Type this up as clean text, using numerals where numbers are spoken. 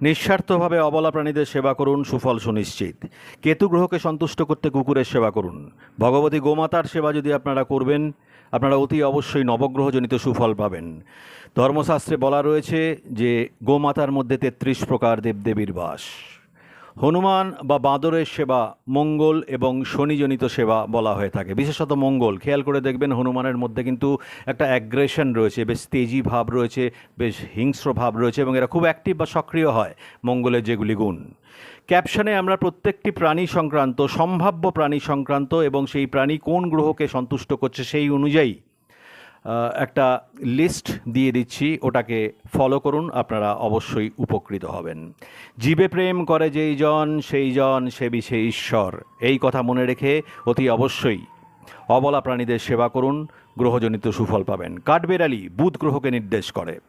নিঃস্বার্থভাবে অবলা প্রাণীদের সেবা করুন, সুফল সুনিশ্চিত। কেতু গ্রহকে সন্তুষ্ট করতে কুকুরের সেবা করুন। ভগবতী গোমাতার সেবা যদি আপনারা করবেন, আপনারা অতি অবশ্যই নবগ্রহজনিত সুফল পাবেন। ধর্মশাস্ত্রে বলা রয়েছে যে গোমাতার মধ্যে ৩৩ প্রকার দেবদেবীর বাস। হনুমান বা বাঁদরের সেবা মঙ্গল এবং শনিজনিত সেবা বলা হয়ে থাকে, বিশেষত মঙ্গল। খেয়াল করে দেখবেন হনুমানের মধ্যে কিন্তু একটা অ্যাগ্রেশন রয়েছে, বেশ তেজি ভাব রয়েছে, বেশ হিংস্র ভাব রয়েছে, এবং এরা খুব অ্যাক্টিভ বা সক্রিয় হয়, মঙ্গলের যেগুলি গুণ। ক্যাপশনে আমরা প্রত্যেকটি প্রাণী সংক্রান্ত, সম্ভাব্য প্রাণী সংক্রান্ত এবং সেই প্রাণী কোন গ্রহকে সন্তুষ্ট করছে সেই অনুযায়ী একটা লিস্ট দিয়ে দিচ্ছি, ওটাকে ফলো করুন, আপনারা অবশ্যই উপকৃত হবেন। জীবে প্রেম করে যেই জন সেই জন সেবি সে ঈশ্বর, এই কথা মনে রেখে অতি অবশ্যই অবলা প্রাণীদের সেবা করুন, গ্রহজনিত সুফল পাবেন। কাঠবেড়ালি বুধ গ্রহকে নির্দেশ করে।